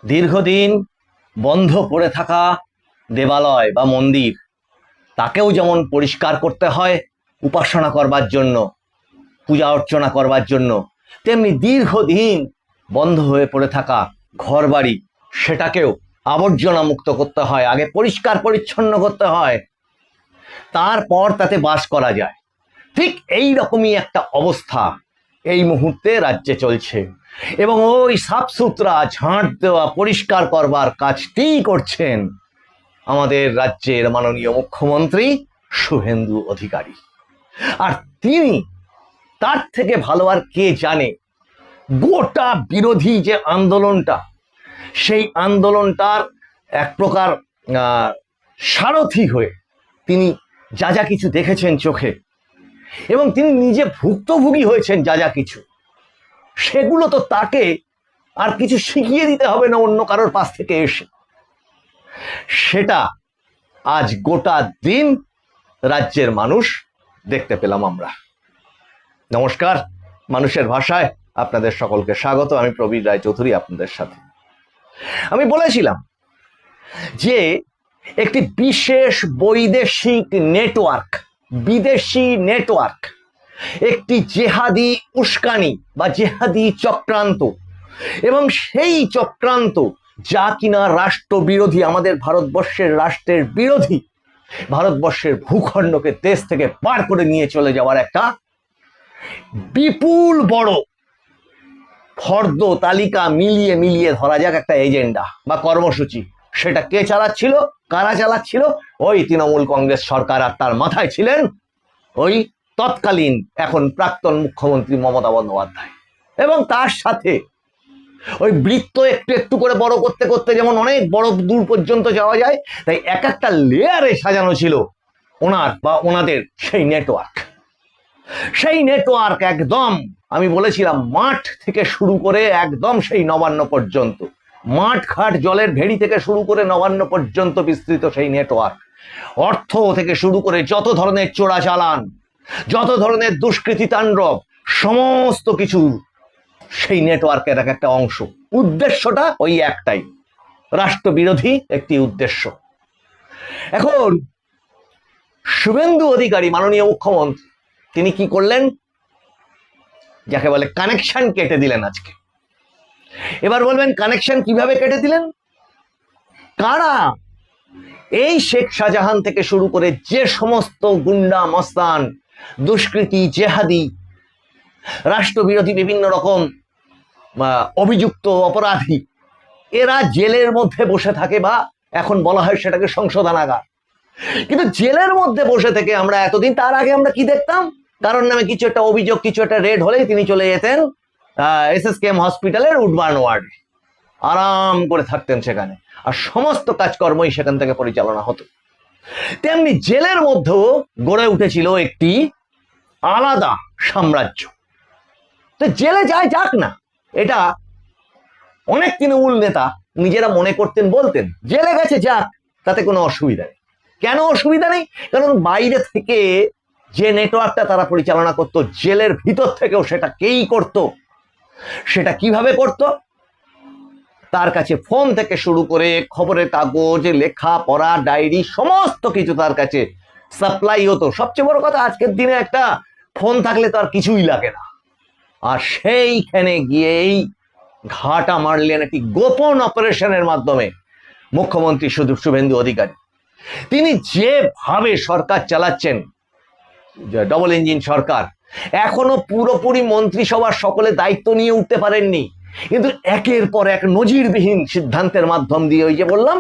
দীর্ঘদিন বন্ধ পড়ে থাকা দেবালয় বা মন্দির, তাকেও যেমন পরিষ্কার করতে হয় উপাসনা করবার জন্য, পূজা অর্চনা করবার জন্য, তেমনি দীর্ঘদিন বন্ধ হয়ে পড়ে থাকা ঘরবাড়ি, সেটাকেও আবর্জনা মুক্ত করতে হয়, আগে পরিষ্কার পরিচ্ছন্ন করতে হয়, তারপর তাতে বাস করা যায়। ঠিক এই রকমই একটা অবস্থা এই মুহূর্তে রাজ্যে চলছে, এবং ওই সাফ সুতরা ঝাঁট দেওয়া পরিষ্কার করবার কাজটিই করছেন আমাদের রাজ্যের মাননীয় মুখ্যমন্ত্রী শুভেন্দু অধিকারী। আর তিনি, তার থেকে ভালো আর কে জানে, গোটা বিরোধী যে আন্দোলনটা, সেই আন্দোলনটার এক প্রকার সারথি হয়ে তিনি যা যা কিছু দেখেছেন চোখে, এবং তিনি নিজে ভুক্তভোগী হয়েছেন যা যা কিছু, সেগুলো তো তাকে আর কিছু শিখিয়ে দিতে হবে না অন্য কারোর পাশ থেকে এসে। সেটা আজ গোটা দিন রাজ্যের মানুষ দেখতে পেলাম আমরা। নমস্কার, মানুষের ভাষায় আপনাদের সকলকে স্বাগত। আমি প্রবীর রায়চৌধুরী আপনাদের সাথে। আমি বলেছিলাম যে একটি বিশেষ বৈদেশিক নেটওয়ার্ক, বিদেশি নেটওয়ার্ক, একটি জেহাদি উস্কানি বা জেহাদি চক্রান্ত, এবং সেই চক্রান্ত যা কিনা রাষ্ট্র বিরোধী, আমাদের ভারতবর্ষের রাষ্ট্রের বিরোধী, ভারতবর্ষের ভূখণ্ডকে দেশ থেকে পার করে নিয়ে চলে যাওয়ার একটা বিপুল বড় ফর্দ তালিকা মিলিয়ে মিলিয়ে ধরা যাক একটা এজেন্ডা বা কর্মসূচি। সেটা কে চালাচ্ছিল, কারা চালাচ্ছিল? ওই তৃণমূল কংগ্রেস সরকার, আর তার মাথায় ছিলেন ওই তৎকালীন এখন প্রাক্তন মুখ্যমন্ত্রী মমতা বন্দ্যোপাধ্যায়। এবং তার সাথে ওই বৃত্ত একটু একটু করে বড় করতে করতে যেমন অনেক বড় দূর পর্যন্ত যাওয়া যায়, তাই এক একটা লেয়ারে সাজানো ছিল ওনার বা ওনাদের সেই নেটওয়ার্ক। সেই নেটওয়ার্ক একদম, আমি বলেছিলাম, মাঠ থেকে শুরু করে একদম সেই নবান্ন পর্যন্ত, মাঠ ঘাট জলের ভেড়ি থেকে শুরু করে নবান্ন পর্যন্ত বিস্তৃত সেই নেটওয়ার্ক। অর্থ থেকে শুরু করে যত ধরনের চোরাচালান, যত ধরনের দুষ্কৃতি তাণ্ডব, সমস্ত কিছু সেই নেটওয়ার্কের এক একটা অংশ। উদ্দেশ্যটা ওই একটাই, রাষ্ট্রবিরোধী একটি উদ্দেশ্য। এখন শুভেন্দু অধিকারী মাননীয় মুখ্যমন্ত্রী, তিনি কি করলেন? যাকে বলে কানেকশন কেটে দিলেন আজকে। এবার বলবেন কানেকশন কিভাবে কেটে দিলেন? কারা এই শেখ শাহজাহান থেকে শুরু করে যে সমস্ত গুন্ডা মস্তান, দুষ্কৃতী, জেহাদি, রাষ্ট্রবিরোধী বিভিন্ন রকম অভিযুক্ত অপরাধী, এরা জেলের মধ্যে বসে থাকে, বা এখন বলা হয় সেটাকে সংশোধনাগার। কিন্তু জেলের মধ্যে বসে থেকে আমরা এতদিন, তার আগে আমরা কি দেখতাম? কারণ নামে কিছু একটা অভিযোগ, কিছু একটা রেড হলেই তিনি চলে যেতেন SSKM হসপিটালের উডবার্ন ওয়ার্ডে, আরাম করে থাকতেন সেখানে, আর সমস্ত কাজকর্মই সেখান থেকে পরিচালনা হতো। তেমনি জেলের মধ্যেও গড়ে উঠেছিল একটি আলাদা সাম্রাজ্য। তো জেলে যায় যাক না, এটা অনেক তৃণমূল নেতা নিজেরা মনে করতেন, বলতেন জেলে গেছে যাক, তাতে কোনো অসুবিধা নেই। কেন অসুবিধা নেই? কারণ বাইরে থেকে যে নেটওয়ার্কটা তারা পরিচালনা করত, জেলের ভিতর থেকেও সেটা কেই করত। সেটা কিভাবে করত? তার কাছে ফোন থেকে শুরু করে খবরের কাগজ, লেখা পড়া, ডায়েরি, সমস্ত কিছু তার কাছে সাপ্লাই হতো। সবচেয়ে বড় কথা, আজকের দিনে একটা ফোন থাকলে তো আর কিছুই লাগে না। আর সেইখানে গিয়েই ঘাটা মারলেন একটি গোপন অপারেশনের মাধ্যমে মুখ্যমন্ত্রী শুভেন্দু অধিকারী। তিনি যেভাবে সরকার চালাচ্ছেন, ডবল ইঞ্জিন সরকার, এখনো পুরোপুরি মন্ত্রিসভার সকলে দায়িত্ব নিয়ে উঠতে পারেননি, কিন্তু একের পর এক নজিরবিহীন সিদ্ধান্তের মাধ্যম দিয়ে, ওই যে বললাম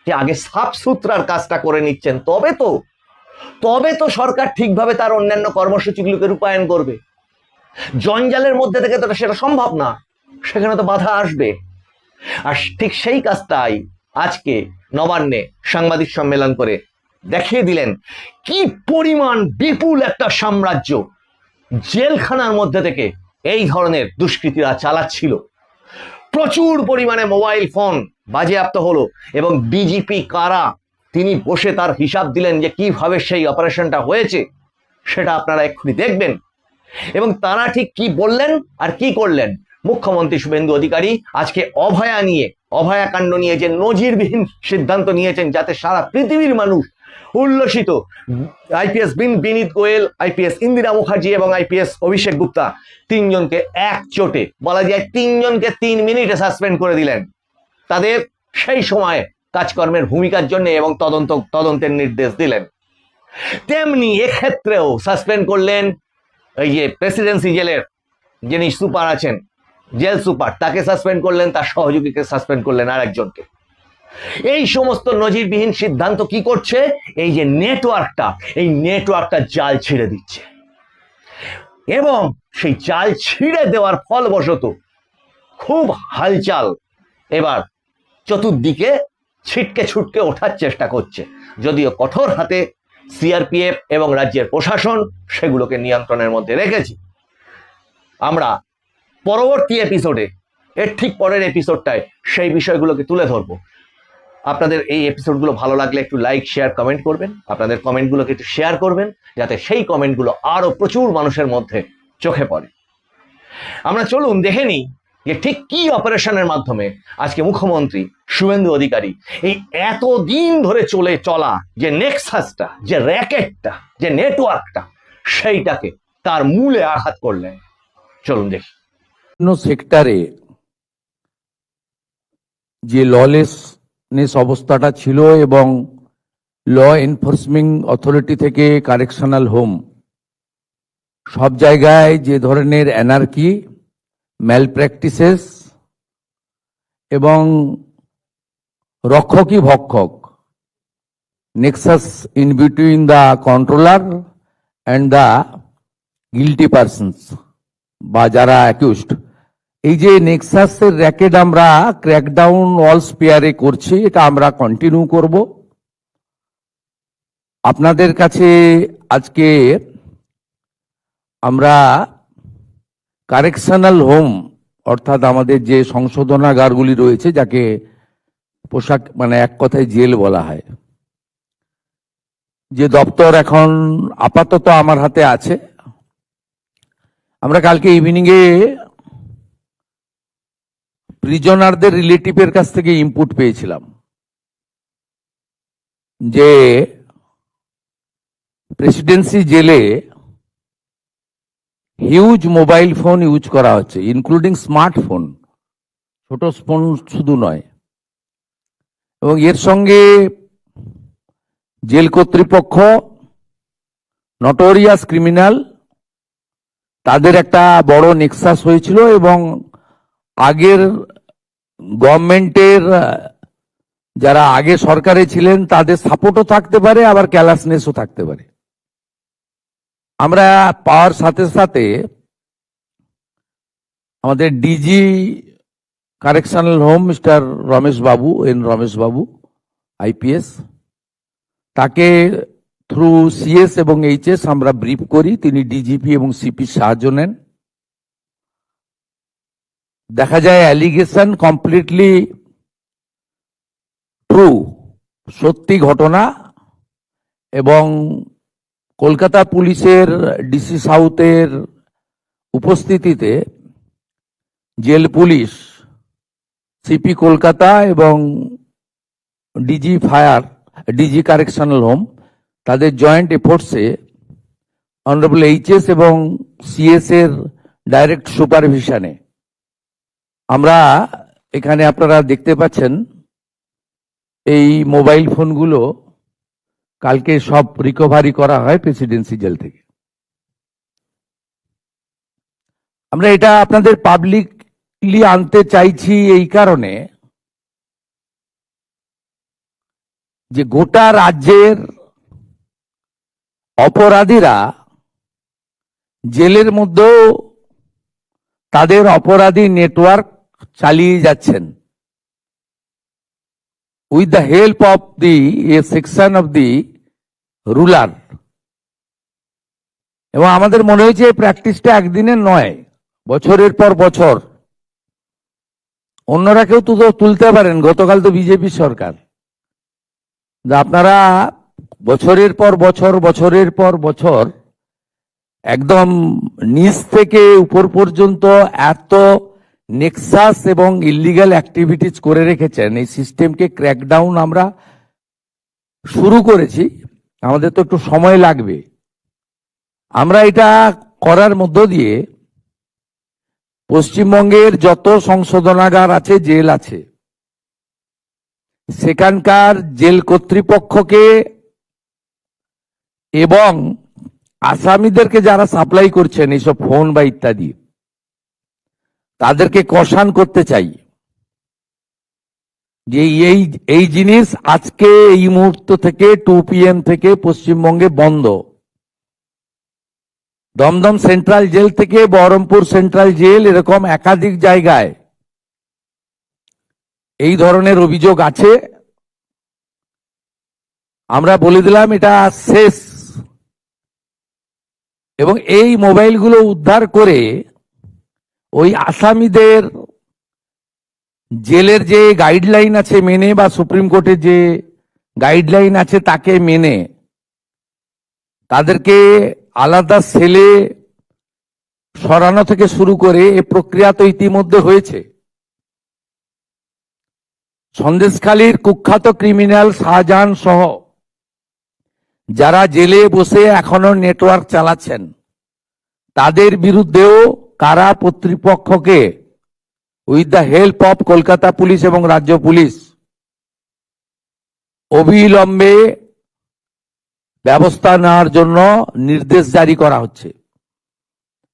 যে আগে সাফ সুতরার কাজটা করে নিচ্ছেন, তবে তো সরকার ঠিকভাবে তার অন্যান্য কর্মসূচিগুলোকে রূপায়ণ করবে। জঞ্জালের মধ্যে থেকে তো সেটা সম্ভব না, সেখানে তো বাধা আসবে। আর ঠিক সেই কাজটাই আজকে নবান্নে সাংবাদিক সম্মেলন করে দেখিয়ে দিলেন, কি পরিমাণ বিপুল একটা সাম্রাজ্য জেলখানার মধ্যে থেকে এই ধরনের দুষ্কৃতীরা চালাচ্ছিল। প্রচুর পরিমাণে মোবাইল ফোন বাজেয়াপ্ত হলো, এবং ডিজিপি কারা, তিনি বসে তার হিসাব দিলেন যে কিভাবে সেই অপারেশনটা হয়েছে, সেটা আপনারা এক্ষুনি দেখবেন। এবং তারা ঠিক কি বললেন আর কি করলেন। মুখ্যমন্ত্রী শুভেন্দু অধিকারী আজকে অভয়া নিয়ে অভয়াকাণ্ড নিয়ে যে নজিরবিহীন সিদ্ধান্ত নিয়েছেন, যাতে সারা পৃথিবীর মানুষ উল্লসিত। আইপিএস বিনীত গোয়েল, আইপিএস ইন্দিরা মুখার্জি এবং আইপিএস অভিষেক গুপ্তা, তিনজনকে এক চোটে, বলা যায় 3 জনকে 3 মিনিটে সাসপেন্ড করে দিলেন তাদের সেই সময়ে কাজকর্মের ভূমিকার জন্য, এবং তদন্তের নির্দেশ দিলেন। তেমনি এক্ষেত্রেও সাসপেন্ড করলেন এই যে প্রেসিডেন্সি জেলের যিনি সুপার আছেন, জেল সুপার, তাকে সাসপেন্ড করলেন, তার সহযোগীকে সাসপেন্ড করলেন আর একজনকে। এই সমস্ত নজিরবিহীন সিদ্ধান্ত কি করছে? এই যে নেটওয়ার্কটা জাল ছিঁড়ে দিচ্ছে, এবং সেই জাল ছিঁড়ে দেওয়ার ফলবশত খুব হালচাল এবার চতুর্দিকে ছিটকে ছুটকে ওঠার চেষ্টা করছে, যদিও কঠোর হাতে সিআরপিএফ এবং রাজ্যের প্রশাসন সেগুলোকে নিয়ন্ত্রণের মধ্যে রেখেছে। আমরা পরবর্তী এপিসোডে, এর ঠিক পরের এপিসোডটায় সেই বিষয়গুলোকে তুলে ধরবো। আপনাদের এই এপিসোডগুলো ভালো লাগলে একটু লাইক, শেয়ার, কমেন্ট করবেন। আপনাদের কমেন্টগুলোকে একটু শেয়ার করবেন, যাতে সেই কমেন্টগুলো আরো প্রচুর মানুষের মধ্যে চোখে পড়ে। আমরা চলুন দেখে নিই যে ঠিক কি অপারেশনের মাধ্যমে আজকে মুখ্যমন্ত্রী শুভেন্দু অধিকারী এই এতদিন ধরে চলা যে নেক্সাসটা, যে র্যাকেটটা, যে নেটওয়ার্কটা, সেইটাকে তার মূলে আঘাত করলেন। চলুন দেখি। সেক্টরে যে ললেসনেস অবস্থাটা ছিল এবং ল এনফোর্সমেন্ট অথরিটি থেকে কারেকশনাল হোম, সব জায়গায় যে ধরনের অ্যানার্কি, ম্যাল প্র্যাকটিসেস এবং রক্ষকই ভক্ষক, nexus in between the controller and the guilty persons বা যারা অ্যাকিউজড, এই যে নেক্সাসের র্যাকেট আমরা ক্র্যাকডাউন অল স্পেয়ারে করছি, এটা আমরা কন্টিনিউ করব। আপনাদের কাছে আজকে আমরা কারেকশনাল হোম, অর্থাৎ আমাদের যে সংশোধনাগারগুলি রয়েছে, যাকে পোশাক মানে এক কথায় জেল বলা হয়, যে দপ্তর এখন আপাতত আমার হাতে আছে। আমরা কালকে ইভিনিং এ প্রিজনারদের রিলেটিভের কাছ থেকে ইনপুট পেয়েছিলাম যে প্রেসিডেন্সি জেলে হিউজ মোবাইল ফোন ইউজ করা হচ্ছে, ইনক্লুডিং স্মার্টফোন, ছোট ফোন শুধু নয়। এবং এর সঙ্গে জেল কর্তৃপক্ষ, নটোরিয়াস ক্রিমিনাল, তাদের একটা বড় নেক্সাস হয়েছিল, এবং আগের গভর্নমেন্টের যারা আগে সরকারে ছিলেন তাদের সাপোর্টও থাকতে পারে, আবার ক্যালাসনেসও থাকতে পারে। আমরা পাওয়ার সাথে সাথে আমাদের DG correctional home mister Ramesh Babu IPS, তাকে থ্রু সিএস এবং এইচএস আমরা ব্রিফ করি, তিনি ডিজিপি এবং সিপি সাহায্য নেন। দেখা যায় অ্যালিগেশন কমপ্লিটলি ট্রু, সত্যি ঘটনা, এবং কলকাতা পুলিশের ডিসি সাউথের উপস্থিতিতে জেল পুলিশ, সিপি কলকাতা এবং DG fire, DG correctional home, তাদের জয়েন্ট এফোর্টসে অনারেবল এইচএস এবং সিএস এর ডাইরেক্ট সুপারভিশনে আমরা এখানে আপনারা দেখতে পাচ্ছেন এই মোবাইল ফোনগুলো কালকে সব রিকভারি করা হয় প্রেসিডেন্সি জেল থেকে। আমরা এটা আপনাদের পাবলিকলি আনতে চাইছি এই কারণে যে গোটা রাজ্যের অপরাধীরা জেলের মধ্যেও তাদের অপরাধী নেটওয়ার্ক চালিয়ে যাচ্ছেন with the help of the A section of the ruler. এবং আমাদের মনে হয়েছে এই প্র্যাকটিসটা একদিনের নয়, বছরের পর বছর অন্যরা কেউ তো তুলতে পারেন। গতকাল তো বিজেপি সরকার, আপনারা বছরের পর বছর একদম নিচ থেকে উপর পর্যন্ত এত নেক্সাস এবং ইলিগাল অ্যাক্টিভিটিস করে রেখেছেন, এই সিস্টেমকে ক্র্যাকডাউন আমরা শুরু করেছি। আমাদের তো একটু সময় লাগবে। আমরা এটা করার মধ্য দিয়ে পশ্চিমবঙ্গের যত সংশোধনাগার আছে, জেল আছে, সেখানকার জেল কর্তৃপক্ষকে এবং আসামিদেরকে যারা সাপ্লাই করছেন এইসব ফোন বা ইত্যাদি, তাদেরকে কষান করতে চাই যে এই জিনিস আজকে এই মুহূর্ত থেকে 2 PM থেকে পশ্চিমবঙ্গে বন্ধ। দমদম সেন্ট্রাল জেল থেকে বহরমপুর সেন্ট্রাল জেল, এরকম একাধিক জায়গায় এই ধরনের অভিযোগ আছে। আমরা বলে দিলাম এটা শেষ, এবং এই মোবাইলগুলো উদ্ধার করে ওই আসামিদের জেলের যে গাইডলাইন আছে মেনে, বা সুপ্রিম কোর্টের যে গাইডলাইন আছে তাকে মেনে, তাদেরকে আলাদা সেলে সরানো থেকে শুরু করে এ প্রক্রিয়া তো ইতিমধ্যে হয়েছে। সন্দেশখালীর কুখ্যাত ক্রিমিনাল শাহজাহান সহ যারা জেলে বসে এখনো নেটওয়ার্ক চালাচ্ছেন, তাদের বিরুদ্ধেও কারা কর্তৃপক্ষকে with the help of Kolkata police এবং রাজ্য পুলিশ অবিলম্বে ব্যবস্থা নেওয়ার জন্য নির্দেশ জারি করা হচ্ছে।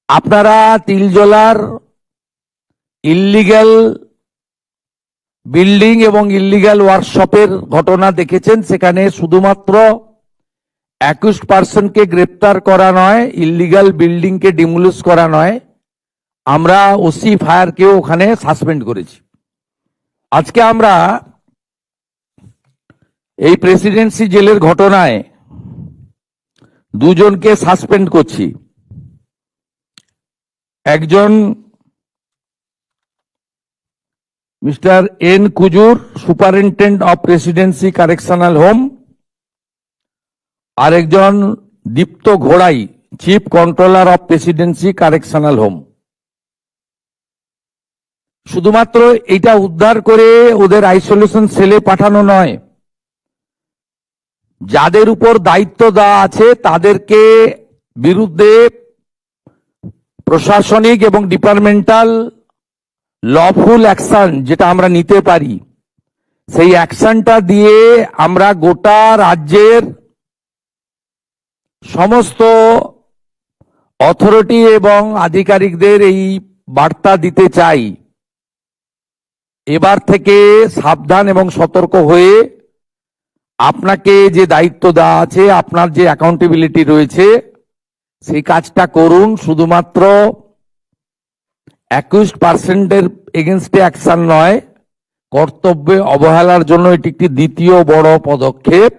আপনারা তিলজলার ইল্লিগ্যাল বিল্ডিং এবং ইল্লিগ্যাল ওয়ার্কশপের ঘটনা দেখেছেন। সেখানে শুধুমাত্র 21% গ্রেপ্তার করা নয়, ইল্লিগ্যাল বিল্ডিংকে ডিমোলিশ করা নয়, আমরা ওসি ফায়ারকেও ওখানে সাসপেন্ড করেছি। আজকে আমরা এই প্রেসিডেন্সি জেলের ঘটনায় দুজনকে সাসপেন্ড করছি। একজন mister N Kujur, superintendent of Presidency correctional home, আরেকজন দীপ্ত ঘোড়াই, chief controller of Presidency correctional home. শুধুমাত্র এটা উদ্ধার করে ওদের আইসোলেশন সেলে পাঠানো নয়, যাদের উপর দায়িত্ব দেওয়া আছে তাদেরকে বিরুদ্ধে প্রশাসনিক এবং ডিপার্টমেন্টাল লফুল অ্যাকশন যেটা আমরা নিতে পারি, সেই অ্যাকশনটা দিয়ে আমরা গোটা রাজ্যের সমস্ত অথরিটি এবং আধিকারিকদের এই বার্তা দিতে চাই, এবার থেকে সাবধান এবং সতর্ক হয়ে আপনাকে যে দায়িত্ব দেওয়া আছে, আপনার যে অ্যাকাউন্টেবিলিটি রয়েছে, সেই কাজটা করুন। শুধুমাত্র 21% এগেনস্টে অ্যাকশন নয়, কর্তব্যে অবহেলার জন্য এটি একটি দ্বিতীয় বড় পদক্ষেপ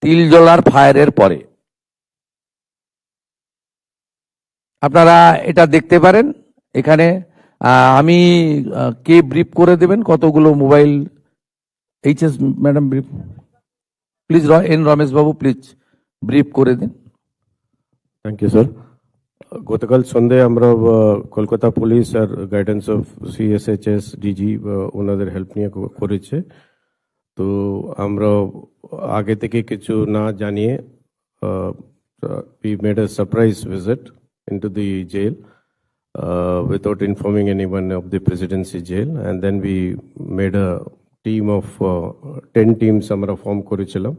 তিলজলার ফায়ারের পরে। আপনারা এটা দেখতে পারেন এখানে। আমি কে ব্রিফ করে দেবেন কতগুলো mobile? HS madam brief please. N Ramesh babu please brief করে দিন। Thank you sir. গতকাল সন্ধ্যে আমরা কলকাতা পুলিশ আর গাইডেন্স অফ সিএসএইচএস ডিজি ওনাদের হেল্প নিয়ে করেছে। তো আমরা আগে থেকে কিছু না জানিয়ে we made a surprise visit into the jail without informing anyone of the presidency jail, and then we made a team of 10 teams আমরা ফর্ম করেছিলাম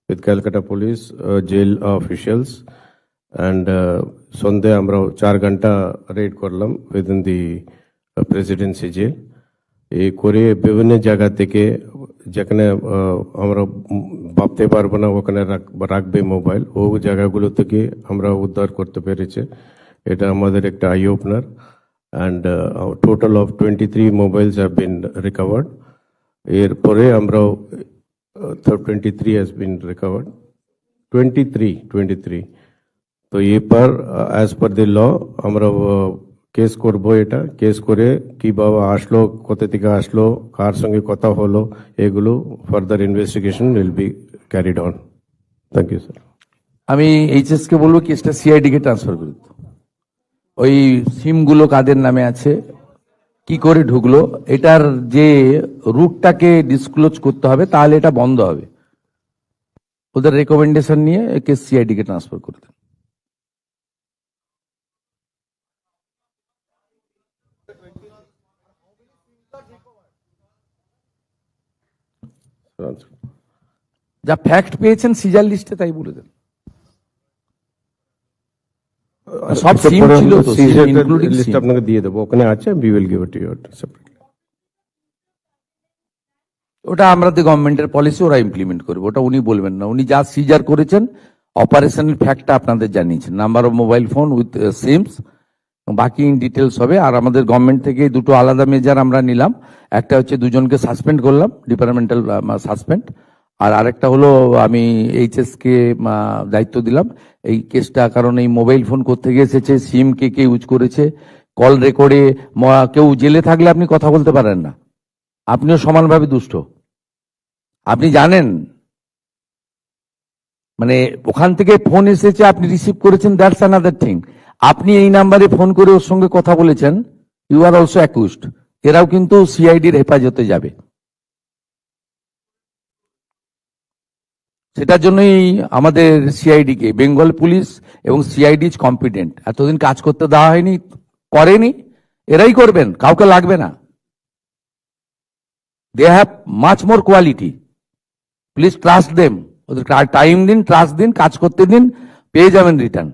with Calcutta police jail officials, and সন্ধে আমরা 4 ঘন্টা রেড করলাম within the presidency jail। এই করে বিভিন্ন জায়গা থেকে যেখানে আমরা ভাবতে পারবো না ওখানে রাখবে মোবাইল, ও জায়গাগুলো থেকে আমরা উদ্ধার করতে পেরেছে। এটা আমাদের একটা I opener. And total of 23 mobiles have been recovered. এরপরে আমরা 23 হ্যাজ বিন রিকভার্ড, 23। তো এরপর অ্যাজ পার দি ল আমরা কেস করবো। এটা কেস করে কিভাবে আসলো, কোথা থেকে আসলো, কার সঙ্গে কথা হলো, এগুলো further investigation will be carried on. Thank you sir. আমি এইচএস কে বলবো কেসটা সিআইডি কে ট্রান্সফার করে দিতে। ওই সিমগুলো কাদের নামে আছে কি করে ঢুকলো, এটার যে রুটটাকে ডিসক্লোজ করতে হবে, তাহলে এটা বন্ধ হবে। ওদের রেকমেন্ডেশন নিয়ে একে সিআইডি কে ট্রান্সফার করে দেন। যা ফ্যাক্ট পেয়েছেন সিজার লিস্টে তাই বলে দেন। সব সিম ছিল তো, ইনক্লুডিং লিস্ট আপনাকে দিয়ে দেবো, ওখানে আছে, we will give it to you separately. ওটা আমাদের গভর্নমেন্টের পলিসি, ওরা ইমপ্লিমেন্ট করবে, ওটা উনি বলবেন না। উনি যা সিজার করেছেন অপারেশনাল ফ্যাক্টটা আপনাদের জানিয়েছেন, number of mobile phone with seems, বাকি ইন ডিটেলস হবে। আর আমাদের গভর্নমেন্ট থেকে দুটো আলাদা মেজার আমরা নিলাম। একটা হচ্ছে দুজনকে সাসপেন্ড করলাম, ডিপার্টমেন্টাল সাসপেন্ড, আর আরেকটা হলো আমি এইচএস কে দায়িত্ব দিলাম এই কেসটা। কারণ এই মোবাইল ফোন কোত্থেকে এসেছে, সিম কে কে ইউজ করেছে, কল রেকর্ডে কেউ জেলে থাকলে আপনি কথা বলতে পারেন না, আপনিও সমানভাবে দুষ্ট। আপনি জানেন মানে ওখান থেকে ফোন এসেছে, আপনি রিসিভ করেছেন, দ্যাটস অ্যানাদার থিং। আপনি এই নাম্বারে ফোন করে ওর সঙ্গে কথা বলেছেন, ইউ আর অলসো অ্যাকিউজড। এরাও কিন্তু সিআইডির হেফাজতে যাবে। সেটার জন্যই আমাদের সিআইডি কে, বেঙ্গল পুলিশ এবং সিআইডি ইজ কম্পিটেন্ট। এতদিন কাজ করতে দেওয়া হয়নি, করেনি, এরাই করবেন, কাউকে লাগবে না। They have much more quality, please trust them. ওদের টাইম দিন, ট্রাস্ট দিন, কাজ করতে দিন, পেয়ে যাবেন রিটার্ন।